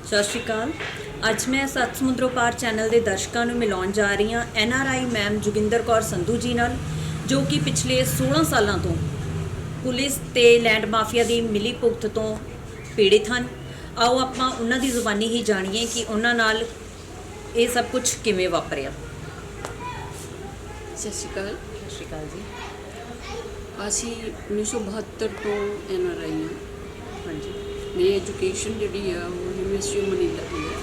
ਸਤਿ ਸ਼੍ਰੀ ਅਕਾਲ। ਅੱਜ मैं सत ਸਮੁੰਦਰੋਂ ਪਾਰ ਚੈਨਲ ਦੇ ਦਰਸ਼ਕਾਂ ਨੂੰ ਮਿਲਾਉਣ ਜਾ ਰਹੀ ਹਾਂ NRI ਮੈਮ ਜੋਗਿੰਦਰ ਕੌਰ ਸੰਧੂ ਜੀ ਨਾਲ, ਜੋ ਕਿ ਪਿਛਲੇ 16 ਸਾਲਾਂ ਤੋਂ ਪੁਲਿਸ ਤੇ ਲੈਂਡ ਮਾਫੀਆ ਦੀ ਮਿਲੀ ਭੁਗਤ ਤੋਂ ਪੀੜਿਤ ਹਨ। ਆਓ ਆਪਾਂ ਉਹਨਾਂ ਦੀ ਜ਼ੁਬਾਨੀ ਹੀ ਜਾਣੀਏ ਕਿ ਉਹਨਾਂ ਨਾਲ ਇਹ ਸਭ ਕੁਝ ਕਿਵੇਂ ਵਾਪਰਿਆ। ਸਤਿ ਸ਼੍ਰੀ ਅਕਾਲ। ਸਤਿ ਸ਼੍ਰੀ ਅਕਾਲ ਜੀ। ਅਸੀਂ 1972 ਤੋਂ NRI ਹਾਂ। ਹਾਂਜੀ। ਮੇਰੀ ਐਜੂਕੇਸ਼ਨ ਜਿਹੜੀ ਆ ਉਹ ਯੂਨੀਵਰਸਿਟੀ ਆਫ ਮਨੀਲਾ ਦੀ ਹੈ।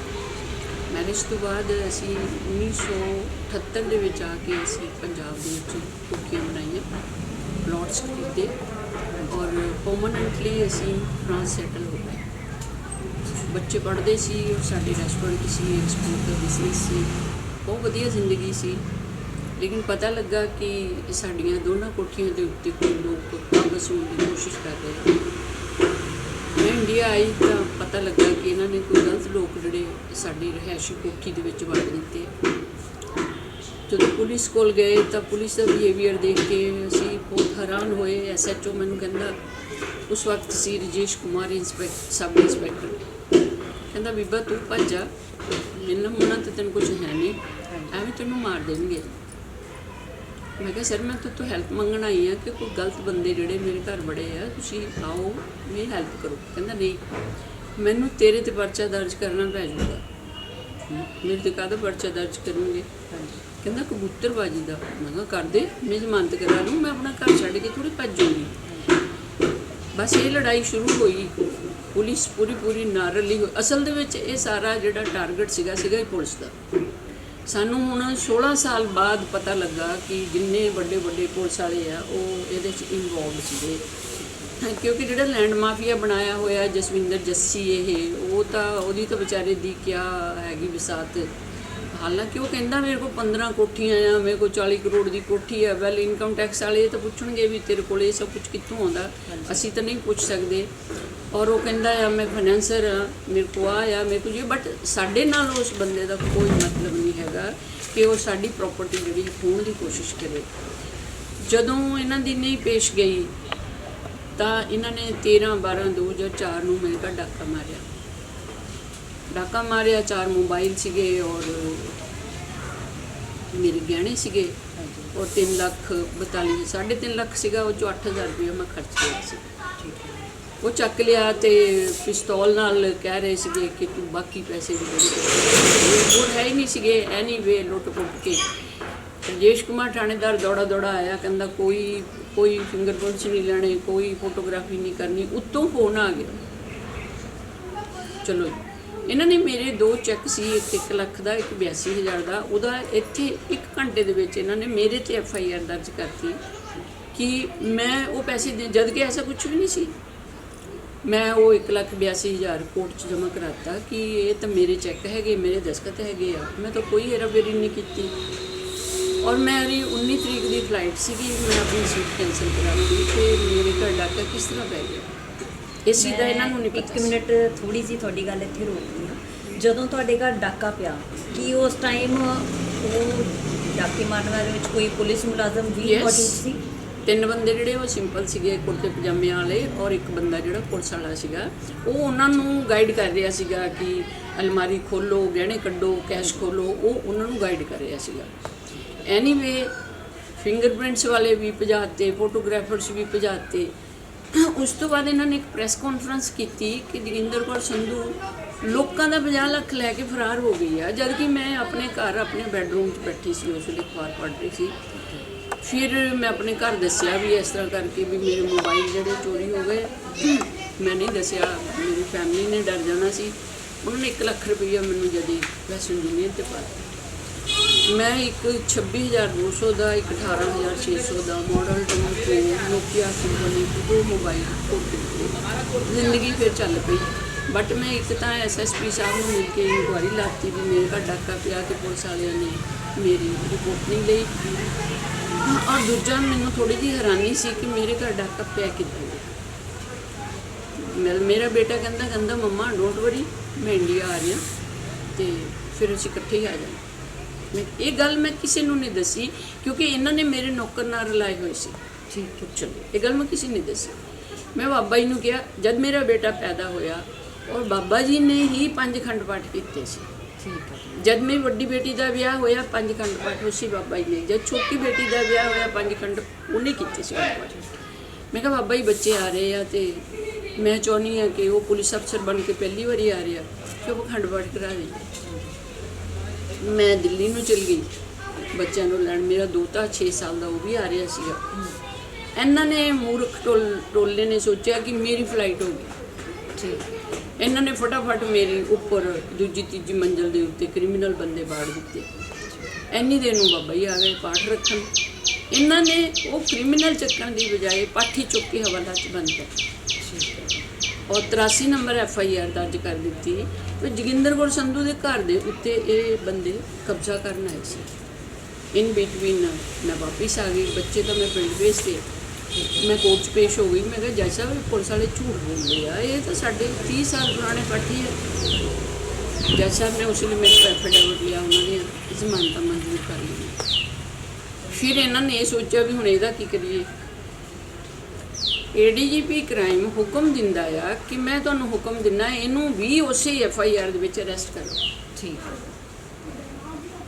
ਮੈਰਿਜ ਤੋਂ ਬਾਅਦ ਅਸੀਂ 1978 ਦੇ ਵਿੱਚ ਆ ਕੇ ਅਸੀਂ ਪੰਜਾਬ ਦੇ ਵਿੱਚ ਕੋਠੀਆਂ ਬਣਾਈਆਂ, ਪਲਾਟਸ ਖਰੀਦੇ ਔਰ ਪਰਮਾਨੈਂਟਲੀ ਅਸੀਂ ਫਰਾਂਸ ਸੈਟਲ ਹੋ ਗਏ। ਬੱਚੇ ਪੜ੍ਹਦੇ ਸੀ ਔਰ ਸਾਡੇ ਰੈਸਟੋਰੈਂਟ ਸੀ, ਐਕਸਪੋਰਟ ਦਾ ਬਿਜ਼ਨਸ ਸੀ, ਬਹੁਤ ਵਧੀਆ ਜ਼ਿੰਦਗੀ ਸੀ। ਲੇਕਿਨ ਪਤਾ ਲੱਗਾ ਕਿ ਸਾਡੀਆਂ ਦੋਨਾਂ ਕੋਠੀਆਂ ਦੇ ਉੱਤੇ ਕੋਈ ਲੋਕ ਕੰਮ ਵਸੂਲਣ ਦੀ ਕੋਸ਼ਿਸ਼ ਕਰ ਰਹੇ। ਮੈਂ ਇੰਡੀਆ ਆਈ ਤਾਂ ਪਤਾ ਲੱਗਾ ਕਿ ਇਹਨਾਂ ਨੇ ਕੋਈ ਗਲਤ ਲੋਕ ਜਿਹੜੇ ਸਾਡੀ ਰਿਹਾਇਸ਼ੀ ਕੋਠੀ ਦੇ ਵਿੱਚ ਵੜ ਦਿੱਤੇ। ਜਦੋਂ ਪੁਲਿਸ ਕੋਲ ਗਏ ਤਾਂ ਪੁਲਿਸ ਦਾ ਬਿਹੇਵੀਅਰ ਦੇਖ ਕੇ ਅਸੀਂ ਬਹੁਤ ਹੈਰਾਨ ਹੋਏ। SHO ਮੈਨੂੰ ਕਹਿੰਦਾ, ਉਸ ਵਕਤ ਸੀ ਰਜੇਸ਼ ਕੁਮਾਰ ਸਬ ਇੰਸਪੈਕਟਰ, ਕਹਿੰਦਾ ਬੀਬਾ ਤੂੰ ਭੱਜ ਜਾ, ਮਿਲਣਾ ਮੁਲਣਾ ਤਾਂ ਤੈਨੂੰ ਕੁਛ ਹੈ ਨਹੀਂ, ਐਵੇਂ ਤੈਨੂੰ ਮਾਰ ਦੇਣਗੇ। ਮੈਂ ਕਿਹਾ ਸਰ ਮੈਂ ਤੋਂ ਹੈਲਪ ਮੰਗਣ ਆਈ ਹਾਂ ਕਿ ਕੋਈ ਗਲਤ ਬੰਦੇ ਜਿਹੜੇ ਮੇਰੇ ਘਰ ਬੜੇ ਆ, ਤੁਸੀਂ ਆਓ ਮੇਰੀ ਹੈਲਪ ਕਰੋ। ਕਹਿੰਦਾ ਨਹੀਂ, ਮੈਨੂੰ ਤੇਰੇ 'ਤੇ ਪਰਚਾ ਦਰਜ ਕਰਨਾ ਪੈ ਜਾਊਗਾ। ਮੇਰੇ 'ਤੇ ਕਾਹਦਾ ਪਰਚਾ ਦਰਜ ਕਰੂੰਗੇ? ਕਹਿੰਦਾ ਕਬੂਤਰਬਾਜੀ ਦਾ। ਮੈਂ ਕਿਹਾ ਕਰ ਦੇ, ਮੈਂ ਜ਼ਮਾਨਤ ਕਰਾ ਲੂੰ, ਮੈਂ ਆਪਣਾ ਘਰ ਛੱਡ ਕੇ ਥੋੜ੍ਹੀ ਭੱਜ ਜਾਊਂਗੀ। ਬਸ ਇਹ ਲੜਾਈ ਸ਼ੁਰੂ ਹੋਈ। ਪੁਲਿਸ ਪੂਰੀ ਨਾ ਰਲੀ ਹੋਈ। ਅਸਲ ਦੇ ਵਿੱਚ ਇਹ ਸਾਰਾ ਜਿਹੜਾ ਟਾਰਗੇਟ ਸੀਗਾ ਹੀ ਪੁਲਿਸ ਦਾ। ਸਾਨੂੰ ਹੁਣ 16 ਸਾਲ ਬਾਅਦ ਪਤਾ ਲੱਗਾ ਕਿ ਜਿੰਨੇ ਵੱਡੇ ਪੁਲਿਸ ਵਾਲੇ ਆ ਉਹ ਇਹਦੇ 'ਚ ਇਨਵੋਲਵ ਸੀਗੇ, ਕਿਉਂਕਿ ਜਿਹੜਾ ਲੈਂਡ ਮਾਫੀਆ ਬਣਾਇਆ ਹੋਇਆ ਜਸਵਿੰਦਰ ਜੱਸੀ, ਉਹ ਤਾਂ ਉਹਦੀ ਤਾਂ ਵਿਚਾਰੇ ਦੀ ਕਿਆ ਹੈਗੀ ਵਿਸਾਤ। ਹਾਲਾਂਕਿ ਉਹ ਕਹਿੰਦਾ ਮੇਰੇ ਕੋਲ 15 ਕੋਠੀਆਂ ਆ, ਮੇਰੇ ਕੋਲ 40 ਕਰੋੜ ਦੀ ਕੋਠੀ ਆ। ਵੈਲ ਇਨਕਮ ਟੈਕਸ ਵਾਲੇ ਤਾਂ ਪੁੱਛਣਗੇ ਵੀ ਤੇਰੇ ਕੋਲ ਇਹ ਸਭ ਕੁਝ ਕਿੱਥੋਂ ਆਉਂਦਾ, ਅਸੀਂ ਤਾਂ ਨਹੀਂ ਪੁੱਛ ਸਕਦੇ। ਔਰ ਉਹ ਕਹਿੰਦਾ ਆ ਮੈਂ ਫਾਈਨੈਂਸਰ ਆ, ਮੇਰੇ ਕੋਲ ਆ ਮੇਰੇ ਕੋਲ ਜੀ। ਬਟ ਸਾਡੇ ਨਾਲ ਉਸ ਬੰਦੇ ਦਾ ਕੋਈ ਮਤਲਬ ਨਹੀਂ ਹੈਗਾ ਕਿ ਉਹ ਸਾਡੀ ਪ੍ਰੋਪਰਟੀ ਜਿਹੜੀ ਖੋਹਣ ਦੀ ਕੋਸ਼ਿਸ਼ ਕਰੇ। ਜਦੋਂ ਇਹਨਾਂ ਦੀ ਨਹੀਂ ਪੇਸ਼ ਗਈ ਤਾਂ ਇਹਨਾਂ ਨੇ 13/12/2004 ਨੂੰ ਮੇਰੇ ਘਰ ਡਾਕਾ ਮਾਰਿਆ। 4 ਮੋਬਾਈਲ ਸੀਗੇ ਔਰ ਮੇਰੇ ਗਹਿਣੇ ਸੀਗੇ ਔਰ 3,42,000 3.5 ਲੱਖ ਸੀਗਾ। ਉਹ 'ਚੋਂ 8,000 ਰੁਪਏ ਮੈਂ ਖਰਚ ਲਿਆ ਸੀ। ਉਹ ਚੱਕ ਲਿਆ ਤੇ ਪਿਸਤੌਲ ਨਾਲ ਕਹਿ ਰਹੇ ਸੀਗੇ ਕਿ ਤੂੰ ਬਾਕੀ ਪੈਸੇ ਵੀ ਦੇ। ਉਹ ਹੈ ਹੀ ਨਹੀਂ ਸੀਗੇ। ਐਨੀਵੇ ਲੁੱਟ-ਪੁੱਟ ਕੇ ਰਜੇਸ਼ ਕੁਮਾਰ ਥਾਣੇਦਾਰ ਦੌੜਾ ਆਇਆ, ਕਹਿੰਦਾ ਕੋਈ ਫਿੰਗਰਪ੍ਰਿੰਟਸ ਨਹੀਂ ਲੈਣੇ, ਕੋਈ ਫੋਟੋਗ੍ਰਾਫੀ ਨਹੀਂ ਕਰਨੀ। ਉੱਤੋਂ ਫੋਨ ਆ ਗਿਆ। ਚਲੋ ਇਹਨਾਂ ਨੇ ਮੇਰੇ 2 ਚੈੱਕ ਸੀ, ਇੱਕ 1 ਲੱਖ ਦਾ, ਇੱਕ 82,000 ਦਾ। ਉਹਦਾ ਇੱਥੇ 1 ਘੰਟੇ ਦੇ ਵਿੱਚ ਇਹਨਾਂ ਨੇ ਮੇਰੇ 'ਤੇ FIR ਦਰਜ ਕਰਤੀ ਕਿ ਮੈਂ ਉਹ ਪੈਸੇ ਜਦ ਕਿ ਐਸਾ ਕੁਝ ਵੀ ਨਹੀਂ ਸੀ। ਮੈਂ ਉਹ 1,82,000 ਕੋਰਟ 'ਚ ਜਮ੍ਹਾਂ ਕਰਾਤਾ ਕਿ ਇਹ ਤਾਂ ਮੇਰੇ ਚੈੱਕ ਹੈਗੇ, ਮੇਰੇ ਦਸਤਖਤ ਹੈਗੇ ਆ। ਮੈਂ ਤਾਂ ਕੋਈ ਹੇਰਾਫੇਰੀ ਨਹੀਂ ਕੀਤੀ। ਔਰ ਮੇਰੀ 19 ਤਰੀਕ ਦੀ ਫਲਾਈਟ ਸੀਗੀ, ਮੈਂ ਆਪਣੀ ਸੀਟ ਕੈਂਸਲ ਕਰਾ ਦਿੱਤੀ ਤੇ ਮੇਰੇ ਘਰ ਡਾਕਾ ਕਿਸ ਤਰ੍ਹਾਂ ਪੈ ਗਿਆ ਇਸ ਚੀਜ਼ ਦਾ ਇਹਨਾਂ ਨੂੰ ਨਹੀਂ ਪਤਾ। 1 ਮਿੰਟ ਥੋੜੀ ਜਿਹੀ ਤੁਹਾਡੀ ਗੱਲ ਇੱਥੇ ਰੋਕਦੀ ਹਾਂ। ਜਦੋਂ ਤੁਹਾਡੇ ਘਰ ਡਾਕਾ ਪਿਆ, ਕੀ ਉਸ ਟਾਈਮ ਉਹ ਡਾਕੇ ਮਾਰਨ ਵਾਲੇ ਵਿੱਚ ਕੋਈ ਪੁਲਿਸ ਮੁਲਾਜ਼ਮ ਵੀ ਮੌਜੂਦ ਸੀ? 3 ਬੰਦੇ ਜਿਹੜੇ ਉਹ ਸਿੰਪਲ ਸੀਗੇ, ਕੁੜਤੇ ਪਜਾਮਿਆਂ ਵਾਲੇ, ਔਰ ਇੱਕ ਬੰਦਾ ਜਿਹੜਾ ਪੁਲਿਸ ਵਾਲਾ ਸੀਗਾ। ਉਹ ਉਹਨਾਂ ਨੂੰ ਗਾਈਡ ਕਰ ਰਿਹਾ ਸੀਗਾ ਕਿ ਅਲਮਾਰੀ ਖੋਲ੍ਹੋ, ਗਹਿਣੇ ਕੱਢੋ, ਕੈਸ਼ ਖੋਲ੍ਹੋ। ਉਹ ਉਹਨਾਂ ਨੂੰ ਗਾਈਡ ਕਰ ਰਿਹਾ ਸੀਗਾ। ਐਨੀਵੇ ਫਿੰਗਰਪ੍ਰਿੰਟਸ ਵਾਲੇ ਵੀ ਭਜਾਤੇ, ਫੋਟੋਗ੍ਰਾਫਰਸ ਵੀ ਭਜਾਤੇ। ਉਸ ਤੋਂ ਬਾਅਦ ਇਹਨਾਂ ਨੇ ਇੱਕ ਪ੍ਰੈਸ ਕਾਨਫਰੰਸ ਕੀਤੀ ਕਿ ਜੋਗਿੰਦਰ ਕੌਰ ਸੰਧੂ ਲੋਕਾਂ ਦਾ 50 ਲੱਖ ਲੈ ਕੇ ਫਰਾਰ ਹੋ ਗਈ ਆ, ਜਦ ਕਿ ਮੈਂ ਆਪਣੇ ਘਰ ਆਪਣੇ ਬੈੱਡਰੂਮ 'ਚ ਬੈਠੀ ਸੀ। ਉਸ ਵੇਲੇ ਅਖਬਾਰ ਪੜ੍ਹ ਰਹੀ ਸੀ। ਫਿਰ ਮੈਂ ਆਪਣੇ ਘਰ ਦੱਸਿਆ ਵੀ ਇਸ ਤਰ੍ਹਾਂ ਕਰਕੇ ਵੀ ਮੇਰੇ ਮੋਬਾਈਲ ਜਿਹੜੇ ਚੋਰੀ ਹੋ ਗਏ। ਮੈਂ ਨਹੀਂ ਦੱਸਿਆ, ਮੇਰੀ ਫੈਮਿਲੀ ਨੇ ਡਰ ਜਾਣਾ ਸੀ। ਉਹਨਾਂ ਨੇ 1 ਲੱਖ ਰੁਪਈਆ ਮੈਨੂੰ ਜਦੀ ਵੈਸਟਰਨ ਯੂਨੀਅਨ 'ਤੇ ਪਾ ਦਿੱਤਾ। ਮੈਂ ਇੱਕ 26,200 ਦਾ, ਇੱਕ 18,600 ਦਾ ਮਾਡਲ 2 ਨੋਕੀਆ ਕੰਪਨੀ 2 ਮੋਬਾਈਲ ਖੋਲ੍ਹ ਦਿੱਤੇ। ਜ਼ਿੰਦਗੀ ਫਿਰ ਚੱਲ ਪਈ। ਬਟ ਮੈਂ ਇੱਕ ਤਾਂ SSP ਸਾਹਿਬ ਨੂੰ ਮਿਲ ਕੇ ਇਨਕੁਆਇਰੀ ਲਾਤੀ ਵੀ ਮੇਰੇ ਘਰ ਡਾਕਾ ਪਿਆ ਕਿ ਪੁਲਿਸ ਵਾਲਿਆਂ ਨੇ ਮੇਰੀ ਰਿਪੋਰਟ ਨਹੀਂ ਲਈ। ਔਰ ਦੂਜਾ ਮੈਨੂੰ ਥੋੜ੍ਹੀ ਜਿਹੀ ਹੈਰਾਨੀ ਸੀ ਕਿ ਮੇਰੇ ਘਰ ਡਾਕਾ ਪਿਆ ਕਿੱਦਾਂ ਗਿਆ। ਮੇਰਾ ਬੇਟਾ ਕਹਿੰਦਾ ਮੰਮਾ ਡੋਂਟ ਵਰੀ, ਮੈਂ ਇੰਡੀਆ ਆ ਰਿਹਾ ਅਤੇ ਫਿਰ ਅਸੀਂ ਇਕੱਠੇ ਹੀ ਆ ਜਾਣਾ। ਇਹ ਗੱਲ ਮੈਂ ਕਿਸੇ ਨੂੰ ਨਹੀਂ ਦੱਸੀ ਕਿਉਂਕਿ ਇਹਨਾਂ ਨੇ ਮੇਰੇ ਨੌਕਰ ਨਾਲ ਰਲਾਏ ਹੋਏ ਸੀ। ਠੀਕ ਹੈ, ਚਲੋ ਇਹ ਗੱਲ ਮੈਂ ਕਿਸੇ ਨੂੰ ਨਹੀਂ ਦੱਸੀ। ਮੈਂ ਬਾਬਾ ਜੀ ਨੂੰ ਕਿਹਾ, ਜਦ ਮੇਰਾ ਬੇਟਾ ਪੈਦਾ ਹੋਇਆ ਔਰ ਬਾਬਾ ਜੀ ਨੇ ਹੀ 5 ਅਖੰਡ ਪਾਠ ਕੀਤੇ ਸੀ। ਠੀਕ ਹੈ ਜੀ। ਜਦ ਮੇਰੀ ਵੱਡੀ ਬੇਟੀ ਦਾ ਵਿਆਹ ਹੋਇਆ 5 ਅਖੰਡ ਪਾਠ ਉਸੇ ਬਾਬਾ ਜੀ ਨੇ, ਜਦ ਛੋਟੀ ਬੇਟੀ ਦਾ ਵਿਆਹ ਹੋਇਆ 5 ਅਖੰਡ ਉਹਨੇ ਕੀਤੇ ਸੀ ਅਖੰਡ ਪਾਠ। ਮੈਂ ਕਿਹਾ ਬਾਬਾ ਜੀ ਬੱਚੇ ਆ ਰਹੇ ਆ ਤੇ ਮੈਂ ਚਾਹੁੰਦੀ ਹਾਂ ਕਿ ਉਹ ਪੁਲਿਸ ਅਫਸਰ ਬਣ ਕੇ ਪਹਿਲੀ ਵਾਰੀ ਆ ਰਿਹਾ ਕਿ ਉਹ ਅਖੰਡ ਪਾਠ ਕਰਾ ਦੇ। ਮੈਂ ਦਿੱਲੀ ਨੂੰ ਚਲ ਗਈ ਬੱਚਿਆਂ ਨੂੰ ਲੈਣ, ਮੇਰਾ ਦੋਤਾ 6 ਸਾਲ ਦਾ ਉਹ ਵੀ ਆ ਰਿਹਾ ਸੀਗਾ। ਇਹਨਾਂ ਨੇ ਮੂਰਖ ਟੋਲੇ ਨੇ ਸੋਚਿਆ ਕਿ ਮੇਰੀ ਫਲਾਈਟ ਹੋ ਗਈ। ਠੀਕ। ਇਹਨਾਂ ਨੇ ਫਟਾਫਟ ਮੇਰੀ ਉੱਪਰ ਦੂਜੀ ਤੀਜੀ ਮੰਜ਼ਲ ਦੇ ਉੱਤੇ ਕ੍ਰਿਮੀਨਲ ਬੰਦੇ ਬਾੜ ਦਿੱਤੇ। ਇੰਨੀ ਦੇਰ ਨੂੰ ਬਾਬਾ ਜੀ ਆ ਗਏ ਪਾਠ ਰੱਖਣ। ਇਹਨਾਂ ਨੇ ਉਹ ਕ੍ਰਿਮੀਨਲ ਚੱਕਣ ਦੀ ਬਜਾਏ ਪਾਠੀ ਚੁੱਕ ਕੇ ਹਵਾਲਾ 'ਚ ਬੰਦ ਕਰ ਔਰ 83 ਨੰਬਰ FIR ਦਰਜ ਕਰ ਦਿੱਤੀ ਕਿ ਜੋਗਿੰਦਰ ਕੌਰ ਸੰਧੂ ਦੇ ਘਰ ਦੇ ਉੱਤੇ ਇਹ ਬੰਦੇ ਕਬਜ਼ਾ ਕਰਨ ਆਏ ਸੀ। ਇਨ ਬਿਟਵੀਨ ਮੈਂ ਵਾਪਿਸ ਆ ਗਈ, ਬੱਚੇ ਤਾਂ ਮੈਂ ਪਿੰਡ ਭੇਜਤੇ। ਮੈਂ ਕੋਰਟ 'ਚ ਪੇਸ਼ ਹੋ ਗਈ। ਮੈਂ ਕਿਹਾ ਜੱਜ ਸਾਹਿਬ ਪੁਲਿਸ ਵਾਲੇ ਝੂਠ ਬੋਲਦੇ ਆ, ਇਹ ਤਾਂ ਸਾਡੇ 30 ਸਾਲ ਪੁਰਾਣੇ ਪਾਠੀ ਹੈ। ਜੱਜ ਸਾਹਿਬ ਨੇ ਉਸ ਲਈ ਮੇਰੇ ਤੋਂ ਐਫੀਡੇਵਿਟ ਲਿਆ, ਉਹਨਾਂ ਦੀਆਂ ਜ਼ਮਾਨਤਾਂ ਮਨਜ਼ੂਰ ਕਰ ਲਈਆਂ। ਫਿਰ ਇਹਨਾਂ ਨੇ ਇਹ ਸੋਚਿਆ ਵੀ ਹੁਣ ਇਹਦਾ ਕੀ ਕਰੀਏ। ADGP ਕ੍ਰਾਈਮ ਹੁਕਮ ਦਿੰਦਾ ਆ ਕਿ ਮੈਂ ਤੁਹਾਨੂੰ ਹੁਕਮ ਦਿੰਦਾ ਇਹਨੂੰ ਵੀ ਉਸੇ FIR ਦੇ ਵਿੱਚ ਅਰੈਸਟ ਕਰੋ। ਠੀਕ ਹੈ।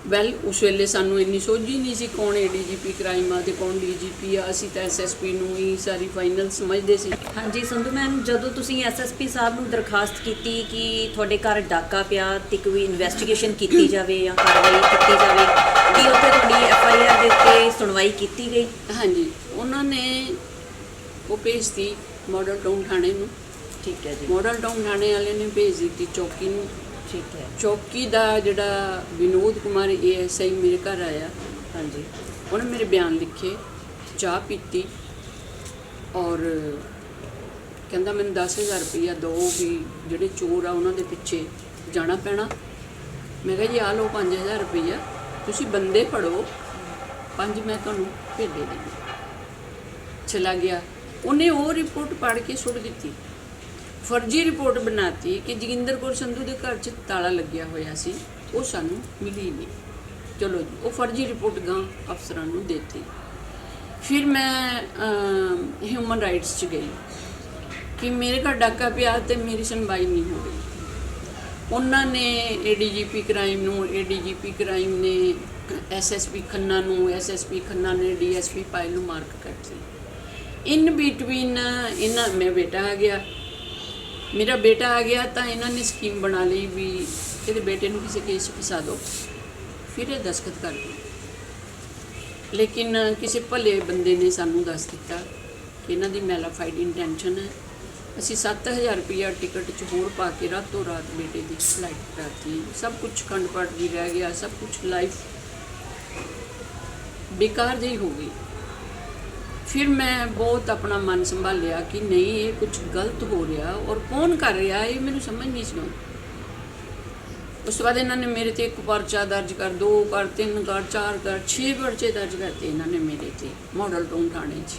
ਵੈਲ ਉਸ ਵੇਲੇ ਸਾਨੂੰ ਇੰਨੀ ਸੋਝੀ ਨਹੀਂ ਸੀ ਕੌਣ ADGP ਕ੍ਰਾਈਮ ਆ ਤੇ ਕੌਣ DGP ਆ। ਅਸੀਂ ਤਾਂ SSP ਨੂੰ ਹੀ ਸਾਰੀ ਫਾਈਨਲ ਸਮਝਦੇ ਸੀ। ਹਾਂਜੀ ਸੰਧੂ ਮੈਮ, ਜਦੋਂ ਤੁਸੀਂ SSP ਸਾਹਿਬ ਨੂੰ ਦਰਖਾਸਤ ਕੀਤੀ ਕਿ ਤੁਹਾਡੇ ਘਰ ਡਾਕਾ ਪਿਆ ਤੇ ਕੋਈ ਇਨਵੈਸਟੀਗੇਸ਼ਨ ਕੀਤੀ ਜਾਵੇ ਜਾਂ ਕਾਰਵਾਈ ਕੀਤੀ ਜਾਵੇ, ਕੀ ਉੱਥੇ ਤੁਹਾਡੀ FIR ਦੇ ਉੱਤੇ ਸੁਣਵਾਈ ਕੀਤੀ ਗਈ? ਹਾਂਜੀ, ਉਹਨਾਂ ਨੇ ਉਹ ਭੇਜਤੀ ਮਾਡਲ ਟਾਊਨ ਥਾਣੇ ਨੂੰ। ਠੀਕ ਹੈ ਜੀ। ਮਾਡਲ ਟਾਊਨ ਥਾਣੇ ਵਾਲੇ ਨੇ ਭੇਜ ਦਿੱਤੀ ਚੌਕੀ ਨੂੰ। ਠੀਕ ਹੈ। ਚੌਕੀ ਦਾ ਜਿਹੜਾ ਵਿਨੋਦ ਕੁਮਾਰ ASI ਮੇਰੇ ਘਰ ਆਇਆ। ਹਾਂਜੀ। ਉਹਨੇ ਮੇਰੇ ਬਿਆਨ ਲਿਖੇ, ਚਾਹ ਪੀਤੀ ਔਰ ਕਹਿੰਦਾ ਮੈਨੂੰ 10,000 ਰੁਪਈਆ ਦਿਓ ਵੀ ਜਿਹੜੇ ਚੋਰ ਆ ਉਹਨਾਂ ਦੇ ਪਿੱਛੇ ਜਾਣਾ ਪੈਣਾ। ਮੈਂ ਕਿਹਾ ਜੀ ਆ ਲਓ 5,000 ਰੁਪਈਆ, ਤੁਸੀਂ ਬੰਦੇ ਫੜੋ, 5 ਮੈਂ ਤੁਹਾਨੂੰ ਭੇਜ ਦੇ ਦਿੰਦੀ। ਚਲਾ ਗਿਆ। ਉਹਨੇ ਉਹ ਰਿਪੋਰਟ ਪੜ੍ਹ ਕੇ ਸੁੱਟ ਦਿੱਤੀ। ਫਰਜ਼ੀ ਰਿਪੋਰਟ ਬਣਾਤੀ ਕਿ ਜੋਗਿੰਦਰ ਕੌਰ ਸੰਧੂ ਦੇ ਘਰ 'ਚ ਤਾਲਾ ਲੱਗਿਆ ਹੋਇਆ ਸੀ, ਉਹ ਸਾਨੂੰ ਮਿਲੀ ਨਹੀਂ। ਚਲੋ ਜੀ, ਉਹ ਫਰਜ਼ੀ ਰਿਪੋਰਟ ਗਾਂ ਅਫਸਰਾਂ ਨੂੰ ਦਿੱਤੀ। ਫਿਰ ਮੈਂ ਹਿਊਮਨ ਰਾਈਟਸ 'ਚ ਗਈ ਕਿ ਮੇਰੇ ਘਰ ਡਾਕਾ ਪਿਆ ਤੇ ਮੇਰੀ ਸੁਣਵਾਈ ਨਹੀਂ ਹੋ ਗਈ। ਉਹਨਾਂ ਨੇ ADGP ਕ੍ਰਾਈਮ ਨੂੰ, ADGP ਕ੍ਰਾਈਮ ਨੇ SSP ਖੰਨਾ ਨੂੰ, SSP ਖੰਨਾ ਨੇ DSP ਪਾਇਲ ਨੂੰ ਮਾਰਕ ਕਰਤੀ। ਇਨ ਬਿਟਵੀਨ ਇਹਨਾਂ ਮੇਰਾ ਬੇਟਾ ਆ ਗਿਆ ਤਾਂ ਇਹਨਾਂ ਨੇ ਸਕੀਮ ਬਣਾ ਲਈ ਵੀ ਇਹਦੇ ਬੇਟੇ ਨੂੰ ਕਿਸੇ ਕੇਸ 'ਚ ਫਸਾ ਦਿਓ, ਫਿਰ ਇਹ ਦਸਤਖਤ ਕਰ ਦਿਓ। ਲੇਕਿਨ ਕਿਸੇ ਭਲੇ ਬੰਦੇ ਨੇ ਸਾਨੂੰ ਦੱਸ ਦਿੱਤਾ ਕਿ ਇਹਨਾਂ ਦੀ ਮੈਲਾਫਾਈਡ ਇੰਟੈਂਸ਼ਨ ਹੈ। ਅਸੀਂ 7,000 ਰੁਪਈਆ ਟਿਕਟ 'ਚ ਹੋਰ ਪਾ ਕੇ ਰਾਤੋਂ ਰਾਤ ਬੇਟੇ ਦੀ ਫਲਾਈਟ ਕਰਾਤੀ। ਸਭ ਕੁਝ ਅਖੰਡ ਪਾਠ ਵੀ ਰਹਿ ਗਿਆ, ਸਭ ਕੁਝ ਲਾਈਫ ਬੇਕਾਰ ਜਿਹੀ ਹੋ ਗਈ। ਫਿਰ ਮੈਂ ਬਹੁਤ ਆਪਣਾ ਮਨ ਸੰਭਾਲਿਆ ਕਿ ਨਹੀਂ, ਇਹ ਕੁਝ ਗਲਤ ਹੋ ਰਿਹਾ ਔਰ ਕੌਣ ਕਰ ਰਿਹਾ ਇਹ ਮੈਨੂੰ ਸਮਝ ਨਹੀਂ ਸੀ ਆਉਂਦੀ। ਉਸ ਤੋਂ ਬਾਅਦ ਇਹਨਾਂ ਨੇ ਮੇਰੇ 'ਤੇ ਇੱਕ ਪਰਚਾ ਦਰਜ ਕਰ, 2 ਕਰ, 3 ਕਰ, 4 ਕਰ, 6 ਪਰਚੇ ਦਰਜ ਕਰਤੇ ਇਹਨਾਂ ਨੇ ਮੇਰੇ 'ਤੇ ਮਾਡਲ ਟਾਊਨ ਥਾਣੇ 'ਚ।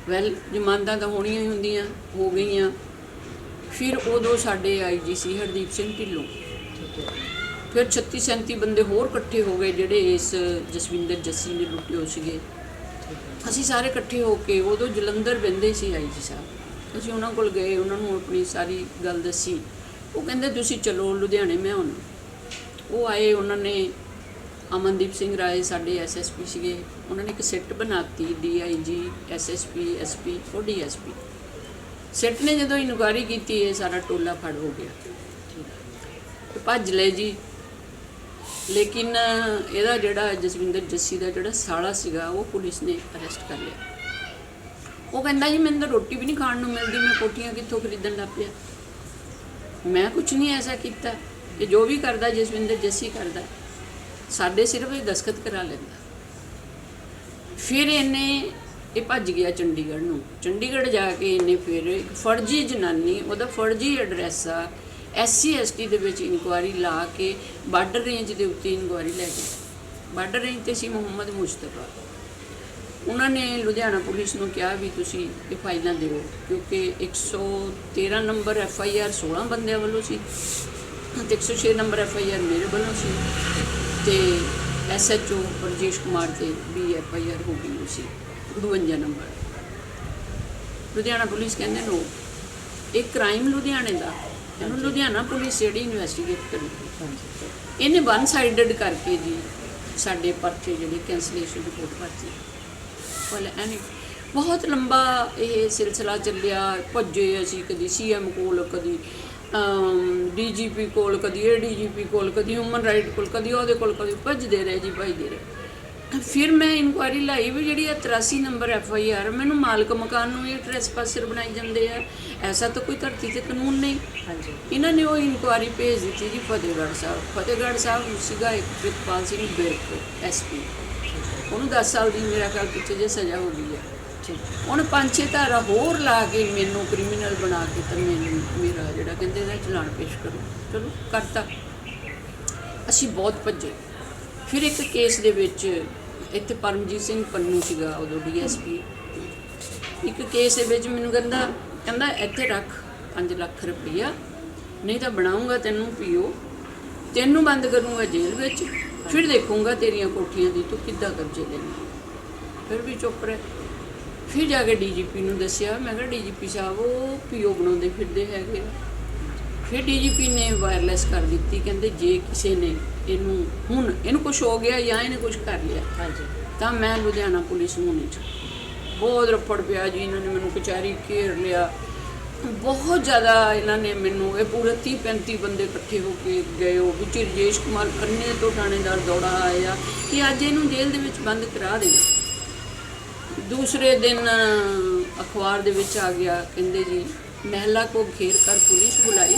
ਵੈਲ ਜ਼ਮਾਨਤਾਂ ਤਾਂ ਹੋਣੀਆਂ ਹੀ ਹੁੰਦੀਆਂ, ਹੋ ਗਈਆਂ। ਫਿਰ ਉਦੋਂ ਸਾਡੇ IG ਸੀ ਹਰਦੀਪ ਸਿੰਘ ਢਿੱਲੋਂ। ਫਿਰ 36-37 ਬੰਦੇ ਹੋਰ ਇਕੱਠੇ ਹੋ ਗਏ ਜਿਹੜੇ ਇਸ ਜਸਵਿੰਦਰ ਜੱਸੀ ਨੇ ਲੁੱਟੇ ਹੋ ਸੀਗੇ। ਅਸੀਂ ਸਾਰੇ ਇਕੱਠੇ ਹੋ ਕੇ ਉਦੋਂ ਜਲੰਧਰ ਬਹਿੰਦੇ ਸੀ IG ਸਾਹਿਬ। ਅਸੀਂ ਉਹਨਾਂ ਕੋਲ ਗਏ, ਉਹਨਾਂ ਨੂੰ ਆਪਣੀ ਸਾਰੀ ਗੱਲ ਦੱਸੀ। ਉਹ ਕਹਿੰਦੇ ਤੁਸੀਂ ਚਲੋ ਲੁਧਿਆਣੇ ਮੈਂ ਹੁਣ। ਉਹ ਆਏ, ਉਹਨਾਂ ਨੇ ਅਮਨਦੀਪ ਸਿੰਘ ਰਾਏ ਸਾਡੇ SSP ਸੀਗੇ, ਉਹਨਾਂ ਨੇ ਇੱਕ ਸਿੱਟ ਬਣਾਤੀ DIG SSP SP ਔਰ DSP। ਸਿੱਟ ਨੇ ਜਦੋਂ ਇਨਕੁਆਇਰੀ ਕੀਤੀ ਇਹ ਸਾਰਾ ਟੋਲਾ ਫੜ ਹੋ ਗਿਆ, ਭੱਜ ਲਏ ਜੀ। ਲੇਕਿਨ ਇਹਦਾ ਜਿਹੜਾ ਜਸਵਿੰਦਰ ਜੱਸੀ ਦਾ ਜਿਹੜਾ ਸਾਲਾ ਸੀਗਾ ਉਹ ਪੁਲਿਸ ਨੇ ਅਰੈਸਟ ਕਰ ਲਿਆ। ਉਹ ਕਹਿੰਦਾ ਜੀ ਮੈਨੂੰ ਤਾਂ ਰੋਟੀ ਵੀ ਨਹੀਂ ਖਾਣ ਨੂੰ ਮਿਲਦੀ, ਮੈਂ ਕੋਠੀਆਂ ਕਿੱਥੋਂ ਖਰੀਦਣ ਲੱਗ ਪਿਆ। ਮੈਂ ਕੁਝ ਨਹੀਂ ਐਸਾ ਕੀਤਾ ਕਿ ਜੋ ਵੀ ਕਰਦਾ ਜਸਵਿੰਦਰ ਜੱਸੀ ਕਰਦਾ, ਸਾਡੇ ਸਿਰਫ ਇਹ ਦਸਤਖਤ ਕਰਾ ਲੈਂਦਾ। ਫਿਰ ਇਹ ਭੱਜ ਗਿਆ ਚੰਡੀਗੜ੍ਹ ਨੂੰ। ਚੰਡੀਗੜ੍ਹ ਜਾ ਕੇ ਇਹਨੇ ਫਿਰ ਇੱਕ ਫਰਜ਼ੀ ਜਨਾਨੀ, ਉਹਦਾ ਫਰਜ਼ੀ ਐਡਰੈਸ ਆ SC ST ਦੇ ਵਿੱਚ ਇਨਕੁਆਇਰੀ ਲਾ ਕੇ ਬਾਰਡਰ ਰੇਂਜ ਦੇ ਉੱਤੇ ਇਨਕੁਆਇਰੀ ਲੈ ਕੇ। ਬਾਰਡਰ ਰੇਂਜ 'ਤੇ ਸੀ ਮੁਹੰਮਦ ਮੁਸ਼ਤਫਾ। ਉਹਨਾਂ ਨੇ ਲੁਧਿਆਣਾ ਪੁਲਿਸ ਨੂੰ ਕਿਹਾ ਵੀ ਤੁਸੀਂ ਇਹ ਫਾਈਲਾਂ ਦਿਓ, ਕਿਉਂਕਿ 113 ਨੰਬਰ FIR 16 ਬੰਦਿਆਂ ਵੱਲੋਂ ਸੀ ਅਤੇ 106 ਨੰਬਰ FIR ਮੇਰੇ ਵੱਲੋਂ ਸੀ ਅਤੇ SHO ਰਜੇਸ਼ ਕੁਮਾਰ 'ਤੇ ਵੀ FIR ਹੋ ਗਈ ਸੀ 52 ਨੰਬਰ। ਲੁਧਿਆਣਾ ਪੁਲਿਸ ਕਹਿੰਦੇ ਨੋ, ਇਹ ਕ੍ਰਾਈਮ ਲੁਧਿਆਣੇ ਦਾ, ਇਹਨੂੰ ਲੁਧਿਆਣਾ ਪੁਲਿਸ ਜਿਹੜੀ ਇਨਵੈਸਟੀਗੇਟ ਕਰੂਗੀ। ਇਹਨੇ ਵਨ ਸਾਈਡਡ ਕਰਕੇ ਜੀ ਸਾਡੇ ਪਰਚੇ ਜਿਹੜੇ ਕੈਂਸਲੇਸ਼ਨ ਰਿਪੋਰਟ ਭਰਤੀ। ਐਨੀ ਬਹੁਤ ਲੰਬਾ ਇਹ ਸਿਲਸਿਲਾ ਚੱਲਿਆ, ਭੱਜੇ ਅਸੀਂ ਕਦੀ CM ਕੋਲ, ਕਦੀ DGP ਕੋਲ, ਕਦੀ ADGP ਕੋਲ, ਕਦੀ ਹਿਊਮਨ ਰਾਈਟ ਕੋਲ, ਕਦੀ ਉਹਦੇ ਕੋਲ, ਕਦੀ ਭੱਜਦੇ ਰਹੇ ਜੀ, ਭੱਜਦੇ ਰਹੇ। ਫਿਰ ਮੈਂ ਇਨਕੁਆਇਰੀ ਲਾਈ ਵੀ ਜਿਹੜੀ 83 ਨੰਬਰ FIR ਮੈਨੂੰ ਮਾਲਕ ਮਕਾਨ ਨੂੰ ਇਹ ਟ੍ਰੈਸਪਾਸਰ ਬਣਾਈ ਜਾਂਦੇ ਆ, ਐਸਾ ਤਾਂ ਕੋਈ ਧਰਤੀ ਤੇ ਕਾਨੂੰਨ ਨਹੀਂ। ਹਾਂਜੀ, ਇਹਨਾਂ ਨੇ ਉਹ ਇਨਕੁਆਇਰੀ ਭੇਜ ਦਿੱਤੀ ਜੀ ਫਤਿਹਗੜ੍ਹ ਸਾਹਿਬ। ਫਤਿਹਗੜ੍ਹ ਸਾਹਿਬ ਸੀਗਾ ਇੱਕ ਪ੍ਰਿਤਪਾਲ ਸਿੰਘ ਵਿਰਕ SP, ਉਹਨੂੰ 10 ਸਾਲ ਦੀ ਮੇਰਾ ਖਿਆਲ ਪਿੱਛੇ ਜੇ ਸਜ਼ਾ ਹੋ ਗਈ ਹੈ। ਉਹਨੇ 5-6 ਧਾਰਾ ਹੋਰ ਲਾ ਕੇ ਮੈਨੂੰ ਕ੍ਰਿਮੀਨਲ ਬਣਾ ਕੇ ਤਾਂ ਮੈਨੂੰ ਮੇਰਾ ਜਿਹੜਾ ਕਹਿੰਦੇ ਨਾ ਚਲਾਨ ਪੇਸ਼ ਕਰੋ, ਚਲੋ ਕਰਤਾ। ਅਸੀਂ ਬਹੁਤ ਭੱਜੇ। ਫਿਰ ਇੱਕ ਕੇਸ ਦੇ ਵਿੱਚ ਇੱਥੇ ਪਰਮਜੀਤ ਸਿੰਘ ਪੰਨੂ ਸੀਗਾ ਉਦੋਂ DSP, ਇੱਕ ਕੇਸ ਦੇ ਵਿੱਚ ਮੈਨੂੰ ਕਹਿੰਦਾ ਇੱਥੇ ਰੱਖ 5 ਲੱਖ ਰੁਪਈਆ, ਨਹੀਂ ਤਾਂ ਬਣਾਉਂਗਾ ਤੈਨੂੰ PO, ਤੈਨੂੰ ਬੰਦ ਕਰੂੰਗਾ ਜੇਲ੍ਹ ਵਿੱਚ, ਫਿਰ ਦੇਖੂੰਗਾ ਤੇਰੀਆਂ ਕੋਠੀਆਂ ਦੀ ਤੂੰ ਕਿੱਦਾਂ ਕਬਜ਼ੇ ਲੈਣੀ। ਫਿਰ ਵੀ ਚੁੱਪ ਰਹੇ। ਫਿਰ ਜਾ ਕੇ DGP ਨੂੰ ਦੱਸਿਆ, ਮੈਂ ਕਿਹਾ DGP ਸਾਹਿਬ ਉਹ PO ਬਣਾਉਂਦੇ ਫਿਰਦੇ ਹੈਗੇ। ਫਿਰ DGP ਨੇ ਵਾਇਰਲੈਸ ਕਰ ਦਿੱਤੀ, ਕਹਿੰਦੇ ਜੇ ਕਿਸੇ ਨੇ ਇਹਨੂੰ ਕੁਝ ਹੋ ਗਿਆ ਜਾਂ ਇਹਨੇ ਕੁਝ ਕਰ ਲਿਆ ਤਾਂ ਮੈਂ ਲੁਧਿਆਣਾ ਪੁਲਿਸ ਨੂੰ ਨਹੀਂ ਬਹੁਤ ਰਫੜ ਪਿਆ ਜੀ। ਇਹਨਾਂ ਨੇ ਮੈਨੂੰ ਕਚਹਿਰੀ ਘੇਰ ਲਿਆ, ਬਹੁਤ ਜ਼ਿਆਦਾ ਇਹਨਾਂ ਨੇ ਮੈਨੂੰ, ਇਹ ਪੂਰੇ 30-35 ਬੰਦੇ ਇਕੱਠੇ ਹੋ ਕੇ ਗਏ। ਉਹ ਵਿੱਚ ਰਜੇਸ਼ ਕੁਮਾਰ ਖੰਨੇ ਤੋਂ ਥਾਣੇਦਾਰ ਦੌੜਾ ਆਇਆ ਕਿ ਅੱਜ ਇਹਨੂੰ ਜੇਲ੍ਹ ਦੇ ਵਿੱਚ ਬੰਦ ਕਰਾ ਦੇਣਾ। ਦੂਸਰੇ ਦਿਨ ਅਖਬਾਰ ਦੇ ਵਿੱਚ ਆ ਗਿਆ, ਕਹਿੰਦੇ ਜੀ महिला को घेर कर पुलिस बुलाई,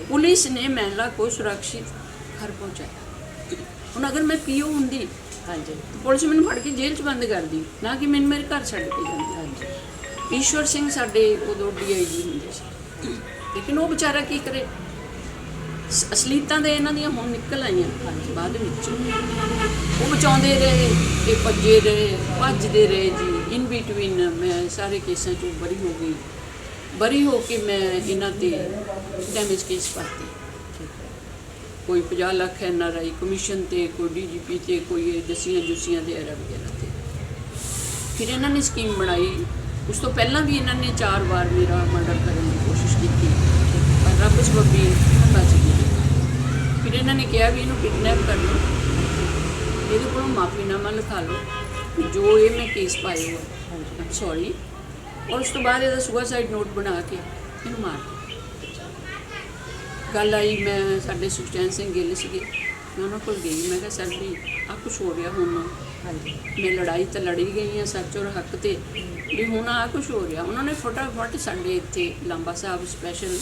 पुलिस ने महिला को सुरक्षित घर पहुँचाया। ਹੁਣ अगर मैं PO ਹੁੰਦੀ ਪੁਲਿਸ ਮੈਨੂੰ ਫੜ ਕੇ ਜੇਲ੍ਹ 'ਚ ਬੰਦ ਕਰਦੀ, ਨਾ ਕਿ ਮੈਨੂੰ ਮੇਰੇ ਘਰ ਛੱਡ ਕੇ ਜਾਂਦੀ। ਈਸ਼ਵਰ ਸਿੰਘ ਸਾਡੇ ਉਦੋਂ DIG ਹੁੰਦੇ ਸੀ, ਲੇਕਿਨ ਉਹ ਵਿਚਾਰਾ ਕੀ ਕਰੇ। ਅਸਲੀਤਾਂ ਦੇ ਇਹਨਾਂ ਦੀਆਂ ਹੁਣ ਨਿਕਲ ਆਈਆਂ ਬਾਅਦ ਵਿੱਚ। ਉਹ ਬਚਾਉਂਦੇ ਰਹੇ, ਇਹ ਭੱਜੇ ਰਹੇ, ਭੱਜਦੇ ਰਹੇ ਜੀ। ਇਨ ਬਿਟਵੀਨ ਮੈਂ ਸਾਰੇ ਕੇਸਾਂ 'ਚੋਂ ਬਰੀ ਹੋ ਗਈ। ਬਰੀ ਹੋ ਕੇ ਮੈਂ ਇਹਨਾਂ 'ਤੇ ਡੈਮੇਜ ਕੇਸ ਪਾਤੀ, ਕੋਈ 50 ਲੱਖ NRI ਕਮਿਸ਼ਨ 'ਤੇ, ਕੋਈ DGP 'ਤੇ, ਕੋਈ ਜੱਸੀਆਂ ਦੇ ਐਰਾ ਵਗੈਰਾ 'ਤੇ। ਫਿਰ ਇਹਨਾਂ ਨੇ ਸਕੀਮ ਬਣਾਈ। ਉਸ ਤੋਂ ਪਹਿਲਾਂ ਵੀ ਇਹਨਾਂ ਨੇ 4 ਵਾਰ ਮੇਰਾ ਮਰਡਰ ਕਰਨ ਦੀ ਕੋਸ਼ਿਸ਼ ਕੀਤੀ, ਪਰ ਰੱਬ ਸਬੱਬੀ ਬਚ ਗਈ। ਫਿਰ ਇਹਨਾਂ ਨੇ ਕਿਹਾ ਵੀ ਇਹਨੂੰ ਕਿਡਨੈਪ ਕਰ ਲਓ, ਇਹਦੇ ਕੋਲੋਂ ਮਾਫੀਨਾਮਾ ਲਿਖਾ ਲਓ ਜੋ ਇਹ ਮੈਂ ਕੇਸ ਪਾਏ ਹੋ, ਸੌਰੀ। ਔਰ ਉਸ ਤੋਂ ਬਾਅਦ ਇਹਦਾ ਸੁਸਾਈਡ ਨੋਟ ਬਣਾ ਕੇ ਇਹਨੂੰ ਮਾਰ ਦਿੱਤਾ। ਗੱਲ ਆਈ, ਮੈਂ ਸਾਡੇ ਸੁਖਚੈਨ ਸਿੰਘ ਗਿੱਲ ਸੀਗੇ, ਮੈਂ ਉਹਨਾਂ ਕੋਲ ਗਈ। ਮੈਂ ਕਿਹਾ ਸਰ ਵੀ ਆਹ ਕੁਛ ਹੋ ਰਿਹਾ ਹੁਣ, ਮੈਂ ਲੜਾਈ ਤਾਂ ਲੜੀ ਗਈ ਹਾਂ ਸੱਚ ਔਰ ਹੱਕ 'ਤੇ, ਵੀ ਹੁਣ ਆਹ ਕੁਛ ਹੋ ਰਿਹਾ। ਉਹਨਾਂ ਨੇ ਫਟਾਫਟ ਸਾਡੇ ਇੱਥੇ ਲਾਂਬਾ ਸਾਹਿਬ ਸਪੈਸ਼ਲ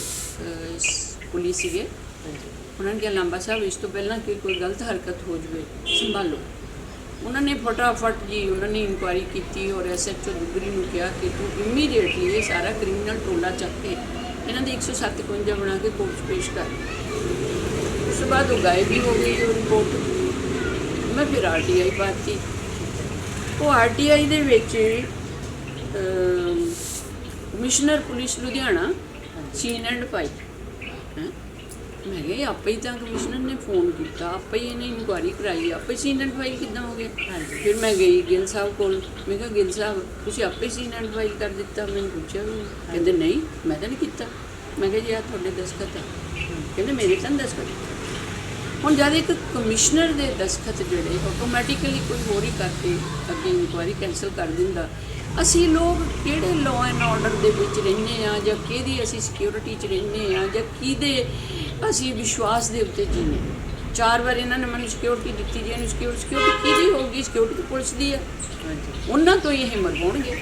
ਪੁਲਿਸ ਸੀਗੇ, ਉਹਨਾਂ ਨੇ ਕਿਹਾ ਲਾਂਬਾ ਸਾਹਿਬ ਇਸ ਤੋਂ ਪਹਿਲਾਂ ਕਿ ਕੋਈ ਗਲਤ ਹਰਕਤ ਹੋ ਜਾਵੇ ਸੰਭਾਲੋ। ਉਹਨਾਂ ਨੇ ਫਟਾਫਟ ਜੀ ਉਹਨਾਂ ਨੇ ਇਨਕੁਆਇਰੀ ਕੀਤੀ ਔਰ SHO ਦੁਗਰੀ ਨੂੰ ਕਿਹਾ ਕਿ ਤੂੰ ਇਮੀਡੀਏਟਲੀ ਇਹ ਸਾਰਾ ਕ੍ਰਿਮੀਨਲ ਟੋਲਾ ਚੱਕ ਕੇ ਇਹਨਾਂ ਦੀ 157 ਬਣਾ ਕੇ ਕੋਰਟ 'ਚ ਪੇਸ਼ ਕਰ। ਉਸ ਤੋਂ ਬਾਅਦ ਉਹ ਗਾਇਬ ਵੀ ਹੋ ਗਈ ਉਹ ਰਿਪੋਰਟ। ਮੈਂ ਫਿਰ RTI ਪਾਤੀ। ਉਹ RTI ਦੇ ਵਿੱਚ commissioner police Ludhiana scene and file, ਮੈਂ ਕਿਹਾ ਆਪੇ ਹੀ ਤਾਂ ਕਮਿਸ਼ਨਰ ਨੇ ਫੋਨ ਕੀਤਾ, ਆਪੇ ਹੀ ਇਹਨੇ ਇਨਕੁਆਇਰੀ ਕਰਾਈ, ਆਪੇ ਸੀਨ ਐਂਡ ਫਾਈਲ ਕਿੱਦਾਂ ਹੋ ਗਿਆ। ਫਿਰ ਮੈਂ ਗਈ ਗਿੱਲ ਸਾਹਿਬ ਕੋਲ, ਮੈਂ ਕਿਹਾ ਗਿੱਲ ਸਾਹਿਬ ਤੁਸੀਂ ਆਪੇ ਸੀਨ ਐਂਡ ਫਾਈਲ ਕਰ ਦਿੱਤਾ। ਮੈਨੂੰ ਪੁੱਛਿਆ ਵੀ, ਕਹਿੰਦੇ ਨਹੀਂ ਮੈਂ ਤਾਂ ਨਹੀਂ ਕੀਤਾ। ਮੈਂ ਕਿਹਾ ਜੀ ਆਹ ਤੁਹਾਡੇ ਦਸਖਤ ਹੈ, ਕਹਿੰਦੇ ਮੇਰੇ ਤਾਂ ਦਸਖਤ। ਹੁਣ ਜਦ ਇੱਕ ਕਮਿਸ਼ਨਰ ਦੇ ਦਸਖਤ ਜਿਹੜੇ ਆਟੋਮੈਟਿਕਲੀ ਕੋਈ ਹੋਰ ਹੀ ਕਰਕੇ ਅੱਗੇ ਇਨਕੁਆਇਰੀ ਕੈਂਸਲ ਕਰ ਦਿੰਦਾ। ਅਸੀਂ ਲੋਕ ਕਿਹੜੇ ਲਾਅ ਐਂਡ ਆਰਡਰ ਦੇ ਵਿੱਚ ਰਹਿੰਦੇ ਹਾਂ, ਜਾਂ ਕਿਹਦੀ ਅਸੀਂ ਸਿਕਿਉਰਿਟੀ 'ਚ ਰਹਿੰਦੇ ਹਾਂ, ਜਾਂ ਕਿਹਦੇ ਅਸੀਂ ਵਿਸ਼ਵਾਸ ਦੇ ਉੱਤੇ ਜੀਨੇ। 4 ਵਾਰ ਇਹਨਾਂ ਨੇ ਮੈਨੂੰ ਸਿਕਿਉਰਿਟੀ ਦਿੱਤੀ ਜੀ, ਇਹਨੂੰ ਸਿਕਿਉਰਿਟੀ ਕਿਹਦੀ ਹੋਊਗੀ? ਸਿਕਿਉਰਿਟੀ ਪੁਲਿਸ ਦੀ ਹੈ, ਉਹਨਾਂ ਤੋਂ ਹੀ ਇਹ ਮਰਵਾਉਣਗੇ।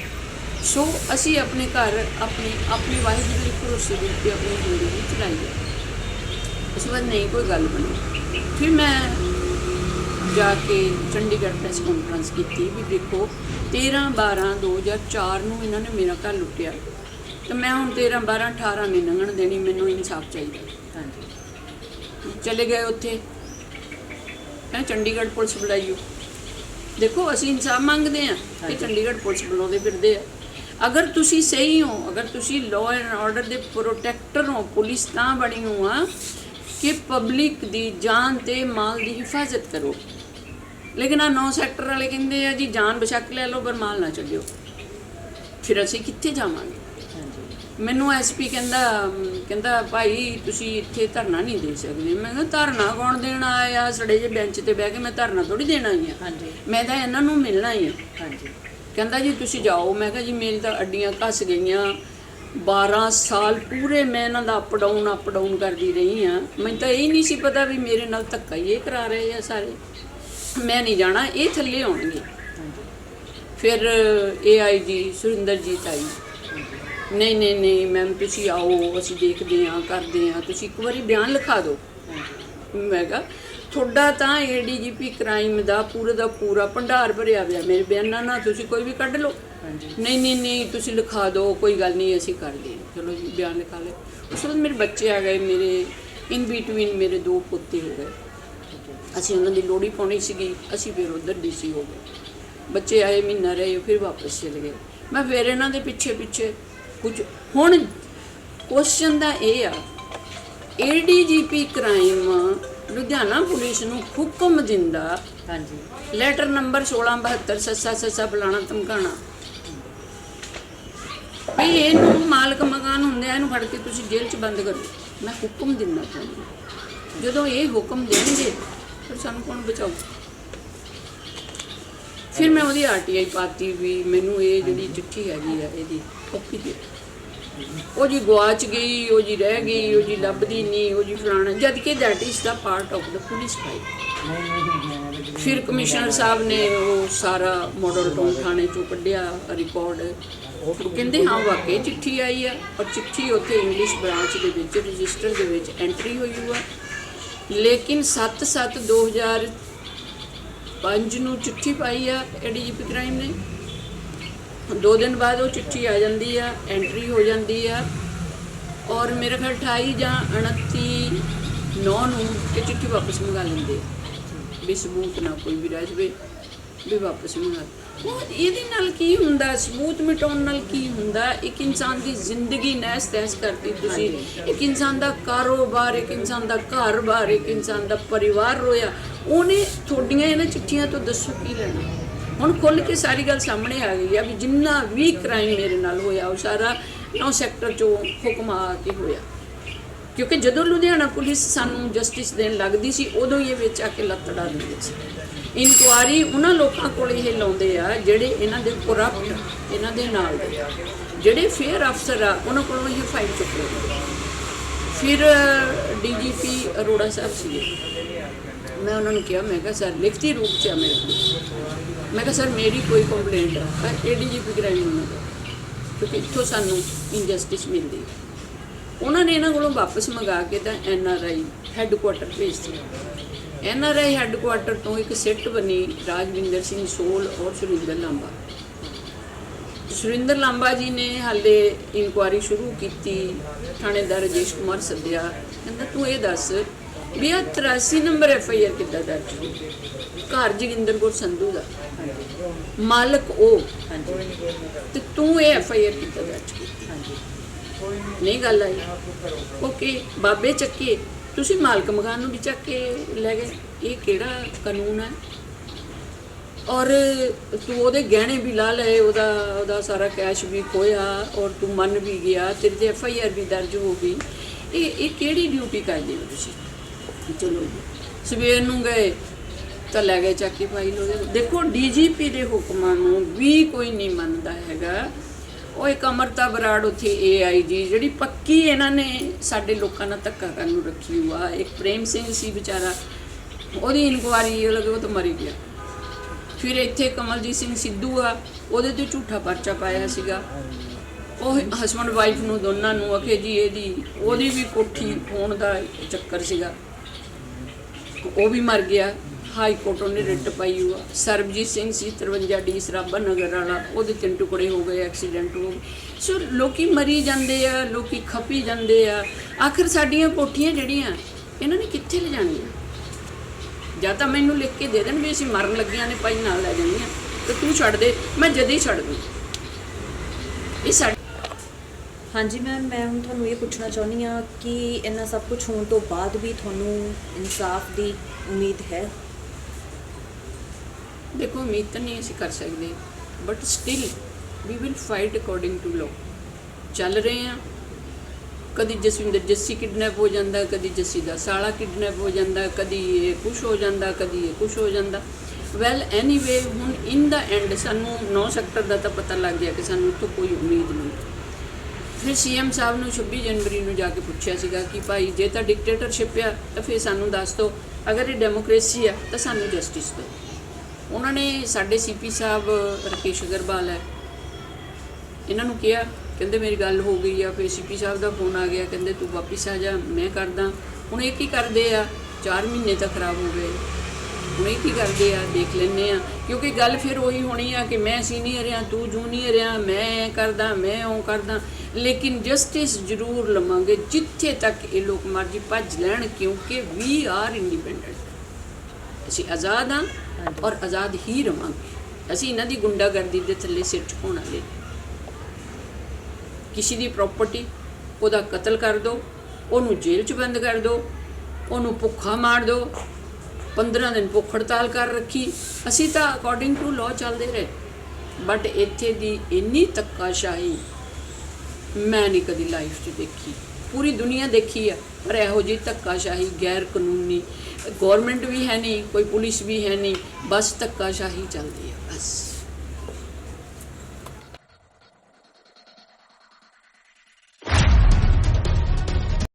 ਸੋ ਅਸੀਂ ਆਪਣੇ ਘਰ ਆਪਣੇ ਵਾਹਿਗੁਰੂ ਦੇ ਭਰੋਸੇ ਦੇ ਉੱਤੇ ਆਪਣੀ ਜ਼ਿੰਦਗੀ ਚਲਾਈ ਹੈ। ਉਸ ਤੋਂ ਬਾਅਦ ਨਹੀਂ ਕੋਈ ਗੱਲ ਬਣੀ। ਫਿਰ ਮੈਂ ਜਾ ਕੇ ਚੰਡੀਗੜ੍ਹ ਪ੍ਰੈਸ ਕਾਨਫਰੰਸ ਕੀਤੀ ਵੀ ਦੇਖੋ 13/12/2004 ਨੂੰ ਇਹਨਾਂ ਨੇ ਮੇਰਾ ਘਰ ਲੁੱਟਿਆ, ਤੇ ਮੈਂ ਹੁਣ 13/12/18 ਨਹੀਂ ਲੰਘਣ ਦੇਣੀ, ਮੈਨੂੰ ਇਨਸਾਫ ਚਾਹੀਦਾ। ਚਲੇ ਗਏ ਉੱਥੇ, ਮੈਂ ਚੰਡੀਗੜ੍ਹ ਪੁਲਿਸ ਬੁਲਾਈਓ। ਦੇਖੋ ਅਸੀਂ ਇਨਸਾਫ ਮੰਗਦੇ ਹਾਂ, ਇਹ ਚੰਡੀਗੜ੍ਹ ਪੁਲਿਸ ਬੁਲਾਉਂਦੇ ਫਿਰਦੇ ਆ। ਅਗਰ ਤੁਸੀਂ ਸਹੀ ਹੋ, ਅਗਰ ਤੁਸੀਂ ਲਾਅ ਐਂਡ ਆਰਡਰ ਦੇ ਪ੍ਰੋਟੈਕਟਰ ਹੋ, ਪੁਲਿਸ ਤਾਂ ਬਣੀ ਹੋ ਆ ਕਿ ਪਬਲਿਕ ਦੀ ਜਾਨ ਤੇ ਮਾਲ ਦੀ ਹਿਫਾਜ਼ਤ ਕਰੋ। ਲੇਕਿਨ ਆਹ 9 ਸੈਕਟਰ ਵਾਲੇ ਕਹਿੰਦੇ ਆ ਜੀ ਜਾਨ ਬਚਾ ਕੇ ਲੈ ਲਓ ਪਰ ਮਾਲ ਨਾ ਚੱਲਿਓ। ਫਿਰ ਅਸੀਂ ਕਿੱਥੇ ਜਾਵਾਂਗੇ? ਮੈਨੂੰ ਐਸਪੀ ਕਹਿੰਦਾ ਭਾਈ ਤੁਸੀਂ ਇੱਥੇ ਧਰਨਾ ਨਹੀਂ ਦੇ ਸਕਦੇ। ਮੈਂ ਕਿਹਾ ਧਰਨਾ ਕੌਣ ਦੇਣ ਆਇਆ? ਸੜੇ ਜੇ ਬੈਂਚ ਤੇ ਬਹਿ ਕੇ ਮੈਂ ਧਰਨਾ ਥੋੜੀ ਦੇਣਾ ਹੀ ਆ। ਹਾਂਜੀ ਮੈਂ ਤਾਂ ਇਹਨਾਂ ਨੂੰ ਮਿਲਣਾ ਹੀ ਆ। ਹਾਂਜੀ ਕਹਿੰਦਾ ਜੀ ਤੁਸੀਂ ਜਾਓ। ਮੈਂ ਕਿਹਾ ਜੀ ਮੇਰੀ ਤਾਂ ਅੱਡੀਆਂ ਘਸ ਗਈਆਂ। 12 ਸਾਲ ਪੂਰੇ ਮੈਂ ਇਹਨਾਂ ਦਾ ਅਪ ਡਾਊਨ ਕਰਦੀ ਰਹੀ ਆ। ਮੈਨੂੰ ਤਾਂ ਇਹ ਨਹੀਂ ਸੀ ਪਤਾ ਵੀ ਮੇਰੇ ਨਾਲ ਧੱਕਾ ਹੀ ਇਹ ਕਰਾ ਰਹੇ ਆ ਸਾਰੇ। ਮੈਂ ਨਹੀਂ ਜਾਣਾ, ਇਹ ਥੱਲੇ ਆਉਣਗੇ। ਫਿਰ AIG ਸੁਰਿੰਦਰਜੀਤ ਆਈ। ਨਹੀਂ ਮੈਮ ਤੁਸੀਂ ਆਓ, ਅਸੀਂ ਦੇਖਦੇ ਹਾਂ ਕਰਦੇ ਹਾਂ, ਤੁਸੀਂ ਇੱਕ ਵਾਰੀ ਬਿਆਨ ਲਿਖਾ ਦਿਓ। ਮੈਂ ਕਿਹਾ ਤੁਹਾਡਾ ਤਾਂ ADGP ਕ੍ਰਾਈਮ ਦਾ ਪੂਰਾ ਭੰਡਾਰ ਭਰਿਆ ਪਿਆ ਮੇਰੇ ਬਿਆਨਾਂ ਨਾਲ, ਤੁਸੀਂ ਕੋਈ ਵੀ ਕੱਢ ਲਓ। ਨਹੀਂ ਤੁਸੀਂ ਲਿਖਾ ਦਿਓ, ਕੋਈ ਗੱਲ ਨਹੀਂ ਅਸੀਂ ਕਰਦੇ ਹਾਂ। ਚਲੋ ਜੀ ਬਿਆਨ ਲਿਖਾ ਲਏ। ਉਸ ਤੋਂ ਬਾਅਦ ਮੇਰੇ ਬੱਚੇ ਆ ਗਏ, ਮੇਰੇ ਇਨ ਬਿਟਵੀਨ ਮੇਰੇ 2 ਪੋਤੇ ਹੋ ਗਏ। ਅਸੀਂ ਉਹਨਾਂ ਦੀ ਲੋਹੜੀ ਪਾਉਣੀ ਸੀਗੀ, ਅਸੀਂ ਫਿਰ ਉੱਧਰ DC ਹੋ ਗਏ। ਬੱਚੇ ਆਏ, ਮਹੀਨਾ ਰਹੇ, ਫਿਰ ਵਾਪਸ ਚਲੇ ਗਏ। ਮੈਂ ਫਿਰ ਇਹਨਾਂ ਦੇ ਪਿੱਛੇ ਕੁਝ। ਹੁਣ ਕੁਐਸਚਨ ਦਾ ਇਹ ਆ, ADGP ਕ੍ਰਾਈਮ ਲੁਧਿਆਣਾ ਪੁਲਿਸ ਨੂੰ ਹੁਕਮ ਦਿੰਦਾ। ਹਾਂਜੀ ਲੈਟਰ ਨੰਬਰ 1672 ਸੱਸਾ ਫਲਾਣਾ ਧਮਕਾਣਾ ਵੀ ਇਹਨੂੰ ਮਾਲਕ ਮਕਾਨ ਹੁੰਦੇ ਆ, ਇਹਨੂੰ ਫੜ ਕੇ ਤੁਸੀਂ ਜੇਲ੍ਹ 'ਚ ਬੰਦ ਕਰੋ। ਮੈਂ ਹੁਕਮ ਦਿੰਦਾ ਤੁਹਾਨੂੰ। ਜਦੋਂ ਇਹ ਹੁਕਮ ਦੇਣਗੇ ਫਿਰ ਸਾਨੂੰ ਕੌਣ ਬਚਾਊ? ਫਿਰ ਮੈਂ ਉਹਦੀ RTI ਪਾਤੀ ਵੀ ਮੈਨੂੰ ਇਹ ਜਿਹੜੀ ਚਿੱਠੀ ਹੈਗੀ ਆ ਇਹਦੀ ਕਾਪੀ ਦੇ। ਉਹ ਜੀ ਗਵਾਚ ਗਈ, ਉਹ ਜੀ ਰਹਿ ਗਈ, ਉਹ ਜੀ ਲੱਭਦੀ ਨਹੀਂ, ਉਹ ਜੀ ਫਲਾਣਾ, ਜਦ ਕਿ that is the part of the police file. ਫਿਰ ਕਮਿਸ਼ਨਰ ਸਾਹਿਬ ਨੇ ਉਹ ਸਾਰਾ ਮਾਡਲ ਟਾਊਨ ਥਾਣੇ 'ਚੋਂ ਕੱਢਿਆ ਰਿਕਾਰਡ। ਉਹ ਕਹਿੰਦੇ ਹਾਂ ਵਾਕਈ ਚਿੱਠੀ ਆਈ ਆ, ਔਰ ਚਿੱਠੀ ਉੱਥੇ ਇੰਗਲਿਸ਼ ਬ੍ਰਾਂਚ ਦੇ ਵਿੱਚ ਰਜਿਸਟਰ ਦੇ ਵਿੱਚ ਐਂਟਰੀ ਹੋਈ ਹੋਆ। ਲੇਕਿਨ 7/7/2005 ਨੂੰ ਚਿੱਠੀ ਪਾਈ ਆ ADGP ਕ੍ਰਾਈਮ ਨੇ। 2 ਦਿਨ ਬਾਅਦ ਉਹ ਚਿੱਠੀ ਆ ਜਾਂਦੀ ਆ, ਐਂਟਰੀ ਹੋ ਜਾਂਦੀ ਆ, ਔਰ ਮੇਰੇ ਖਿਆਲ 28 ਜਾਂ 29/9 ਨੂੰ ਇਹ ਚਿੱਠੀ ਵਾਪਸ ਮੰਗਾ ਲੈਂਦੇ ਆ ਵੀ ਸਬੂਤ ਨਾ ਕੋਈ ਵੀ ਰਹਿ ਜਾਵੇ, ਵੀ ਵਾਪਸ ਮੰਗਾ। ਉਹ ਇਹਦੇ ਨਾਲ ਕੀ ਹੁੰਦਾ? ਸਬੂਤ ਮਿਟਾਉਣ ਨਾਲ ਕੀ ਹੁੰਦਾ? ਇੱਕ ਇਨਸਾਨ ਦੀ ਜ਼ਿੰਦਗੀ ਨਹਿਸ ਤਹਿਸ ਕਰਤੀ ਤੁਸੀਂ। ਇੱਕ ਇਨਸਾਨ ਦਾ ਕਾਰੋਬਾਰ, ਇੱਕ ਇਨਸਾਨ ਦਾ ਘਰ-ਬਾਰ, ਇੱਕ ਇਨਸਾਨ ਦਾ ਪਰਿਵਾਰ ਰੋਇਆ। ਉਹਨੇ ਤੁਹਾਡੀਆਂ ਇਹਨਾਂ ਚਿੱਠੀਆਂ ਤੋਂ ਦੱਸੋ ਕੀ ਲੈਣਾ? ਹੁਣ ਖੁੱਲ੍ਹ ਕੇ ਸਾਰੀ ਗੱਲ ਸਾਹਮਣੇ ਆ ਗਈ ਆ ਵੀ ਜਿੰਨਾ ਵੀ ਕ੍ਰਾਈਮ ਮੇਰੇ ਨਾਲ ਹੋਇਆ ਉਹ ਸਾਰਾ 9 ਸੈਕਟਰ 'ਚੋਂ ਹੁਕਮ ਆ ਕੇ ਹੋਇਆ। ਕਿਉਂਕਿ ਜਦੋਂ ਲੁਧਿਆਣਾ ਪੁਲਿਸ ਸਾਨੂੰ ਜਸਟਿਸ ਦੇਣ ਲੱਗਦੀ ਸੀ, ਉਦੋਂ ਹੀ ਇਹ ਵਿੱਚ ਆ ਕੇ ਲੱਤ ਡਾ ਦਿੰਦੇ ਸੀ। ਇਨਕੁਆਰੀ ਉਹਨਾਂ ਲੋਕਾਂ ਕੋਲ ਇਹ ਲਾਉਂਦੇ ਆ ਜਿਹੜੇ ਇਹਨਾਂ ਦੇ ਕਰਪਟ, ਇਹਨਾਂ ਦੇ ਨਾਲ ਦੇ ਜਿਹੜੇ ਫੇਅਰ ਅਫਸਰ ਆ, ਉਹਨਾਂ ਕੋਲੋਂ ਇਹ ਫਾਈਲ ਚੁੱਕ ਲੈਂਦੇ। ਫਿਰ DGP ਅਰੋੜਾ ਸਾਹਿਬ ਸੀਗੇ। ਮੈਂ ਉਹਨਾਂ ਨੂੰ ਕਿਹਾ, ਮੈਂ ਕਿਹਾ ਸਰ ਲਿਖਤੀ ਰੂਪ 'ਚ ਆ ਮੇਰੇ ਕੋਲ। ਮੈਂ ਕਿਹਾ ਸਰ ਮੇਰੀ ਕੋਈ ਕੰਪਲੇਂਟ ਹੈ ADGP ਕ੍ਰਾਈਮ ਉਹਨਾਂ ਦਾ, ਕਿਉਂਕਿ ਇੱਥੋਂ ਸਾਨੂੰ ਇਨਜਸਟਿਸ ਮਿਲਦੀ। ਉਹਨਾਂ ਨੇ ਇਹਨਾਂ ਕੋਲੋਂ ਵਾਪਸ ਮੰਗਾ ਕੇ ਤਾਂ NRI ਹੈੱਡਕੁਆਟਰ ਭੇਜ ਦਿੱਤਾ। NRI ਹੈੱਡਕੁਆਟਰ ਤੋਂ ਇੱਕ ਸਿੱਟ ਬਣੀ ਰਾਜਵਿੰਦਰ ਸਿੰਘ ਸੋਲ ਔਰ ਸੁਰਿੰਦਰ ਲਾਂਬਾ ਜੀ ਨੇ ਹਾਲੇ ਇਨਕੁਆਰੀ ਸ਼ੁਰੂ ਕੀਤੀ। ਥਾਣੇਦਾਰ ਰਾਜੇਸ਼ ਕੁਮਾਰ ਸੱਦਿਆ, ਕਹਿੰਦਾ ਤੂੰ ਇਹ ਦੱਸ ਵੀ ਆਹ 83 ਨੰਬਰ FIR ਕਿੱਦਾਂ ਦਰਜ ਹੋਈ? ਘਰ ਜੋਗਿੰਦਰ ਕੌਰ ਸੰਧੂ ਦਾ, ਮਾਲਕ ਉਹ, ਤੇ ਤੂੰ ਇਹ FIR ਕਿੱਦਾਂ ਦਰਜ ਕੀਤੀ? ਨਹੀਂ ਗੱਲ ਆਈ। ਓਕੇ, ਬਾਬੇ ਚੱਕੇ, ਤੁਸੀਂ ਮਾਲਕ ਮਕਾਨ ਨੂੰ ਵੀ ਚੱਕ ਕੇ ਲੈ ਗਏ, ਇਹ ਕਿਹੜਾ ਕਾਨੂੰਨ ਹੈ? ਔਰ ਤੂੰ ਉਹਦੇ ਗਹਿਣੇ ਵੀ ਲਾ ਲਏ, ਉਹਦਾ ਸਾਰਾ ਕੈਸ਼ ਵੀ ਖੋਇਆ, ਔਰ ਤੂੰ ਮੰਨ ਵੀ ਗਿਆ, ਤੇਰੇ 'ਤੇ FIR ਵੀ ਦਰਜ ਹੋ ਗਈ। ਇਹ ਕਿਹੜੀ ਡਿਊਟੀ ਕਰਦੇ ਹੋ ਤੁਸੀਂ? ਚਲੋ ਸਵੇਰ ਨੂੰ ਗਏ ਤਾਂ ਲੈ ਗਏ ਚੱਕ ਕੇ ਫਾਈਲ ਉਹਦੇ। ਦੇਖੋ DGP ਦੇ ਹੁਕਮਾਂ ਨੂੰ ਵੀ ਕੋਈ ਨਹੀਂ ਮੰਨਦਾ ਹੈਗਾ। ਉਹ ਇੱਕ ਅਮਰਤਾ ਬਰਾੜ ਉੱਥੇ AIG ਜਿਹੜੀ ਪੱਕੀ ਇਹਨਾਂ ਨੇ ਸਾਡੇ ਲੋਕਾਂ ਨਾਲ ਧੱਕਾ ਕਰਨ ਨੂੰ ਰੱਖੀ ਹੋਆ। ਇੱਕ ਪ੍ਰੇਮ ਸਿੰਘ ਸੀ ਵਿਚਾਰਾ, ਉਹਦੀ ਇਨਕੁਆਰੀ ਉਹ ਤਾਂ ਮਰੀ ਗਿਆ। ਫਿਰ ਇੱਥੇ ਕਮਲਜੀਤ ਸਿੰਘ ਸਿੱਧੂ ਆ, ਉਹਦੇ 'ਤੇ ਝੂਠਾ ਪਰਚਾ ਪਾਇਆ ਸੀਗਾ। ਉਹ ਹਸਬੈਂਡ ਵਾਈਫ ਨੂੰ ਦੋਨਾਂ ਨੂੰ ਆਖੇ ਜੀ ਉਹਦੀ ਵੀ ਕੋਠੀ ਹੋਣ ਦਾ ਚੱਕਰ ਸੀਗਾ, ਉਹ ਵੀ ਮਰ ਗਿਆ। ਹਾਈ ਕੋਰਟ ਉਹਨੇ ਰਿਟ ਪਾਈ ਹੋਆ। ਸਰਬਜੀਤ ਸਿੰਘ ਸੀ 53D ਸਰਾਭਾ ਨਗਰ ਵਾਲਾ, ਉਹਦੇ 3 ਟੁਕੜੇ ਹੋ ਗਏ, ਐਕਸੀਡੈਂਟ ਹੋ ਗਏ। ਸੋ ਲੋਕੀ ਮਰੀ ਜਾਂਦੇ ਆ, ਲੋਕੀ ਖਪੀ ਜਾਂਦੇ ਆ। ਆਖਰ ਸਾਡੀਆਂ ਕੋਠੀਆਂ ਜਿਹੜੀਆਂ ਇਹਨਾਂ ਨੇ ਕਿੱਥੇ ਲਿਜਾਣੀਆਂ? ਜਾਂ ਤਾਂ ਮੈਨੂੰ ਲਿਖ ਕੇ ਦੇ ਦੇਣ ਵੀ ਅਸੀਂ ਮਰਨ ਲੱਗੀਆਂ ਨੇ ਭਾਈ, ਨਾਲ ਲੈ ਜਾਣੀਆਂ, ਤੇ ਤੂੰ ਛੱਡ ਦੇ, ਮੈਂ ਜਦ ਹੀ ਛੱਡ ਦੂੰ। ਇਹ ਸਾਡੇ ਹਾਂਜੀ ਮੈਮ, ਮੈਂ ਹੁਣ ਤੁਹਾਨੂੰ ਇਹ ਪੁੱਛਣਾ ਚਾਹੁੰਦੀ ਹਾਂ ਕਿ ਇੰਨਾ ਸਭ ਕੁਝ ਹੋਣ ਤੋਂ ਬਾਅਦ ਵੀ ਤੁਹਾਨੂੰ ਇਨਸਾਫ ਦੀ ਉਮੀਦ ਹੈ? ਦੇਖੋ ਉਮੀਦ ਤਾਂ ਨਹੀਂ ਅਸੀਂ ਕਰ ਸਕਦੇ, but still we will fight according to law. ਚੱਲ ਰਹੇ ਹਾਂ, कभी जसविंदर जस्सी किडनैप हो जाता, कभी जस्सी का साला किडनैप हो जाता, कभी ये कुछ हो जाता, कभी ये कुछ हो जाता। वैल एनीवे हुण इन द एंड सानू 9 सैक्टर का तो पता लग गया कि सानू तो कोई उम्मीद नहीं। फिर सीएम साहब ने 26 जनवरी में जाके पूछा सीगा कि भाई जे तो डिकटेटरशिप आ तो फिर सानू दस दो, अगर ये डेमोक्रेसी आ तो सानू जस्टिस दो। उन्होंने साडे सीपी साहब राकेश अग्रवाल है, इन्हों कहा, कहते मेरी गल हो गई है। फिर सीपी साहब का फोन आ गया, कहते तू वापिस आ जा, मैं करदा। हुण एक ही करते आ, 4 महीने तो खराब हो गए, हुण एक ही करते आ, देख लेने आ। क्योंकि गल फिर वही होनी आ कि मैं सीनियर हाँ, तू जूनीयर हाँ, मैं करदा, मैं वो करदा। लेकिन जस्टिस जरूर लवांगे जिथे तक ये लोग मर्जी भज लैण, क्योंकि वी आर इंडिपेंडेंट। असीं आज़ाद हाँ और आज़ाद ही रवांगे। असीं इन्हां दी गुंडागर्दी दे थल्ले सिर झुकाउण वाले। किसी की प्रॉपर्टी ਉਹਦਾ कतल कर दो, ਉਹਨੂੰ जेल च बंद कर दो, ਉਹਨੂੰ भुखा मार दो, 15 दिन भुख हड़ताल कर रखी। असी तो अकॉर्डिंग टू लॉ चलते रहे, बट इत्थे दी इन्नी धक्काशाही मैं नहीं कभी लाइफ च देखी। पूरी दुनिया देखी है पर इहो जी धक्काशाही गैर कानूनी गौरमेंट भी है नहीं, कोई पुलिस भी है नहीं, बस धक्काशाही चलती है बस।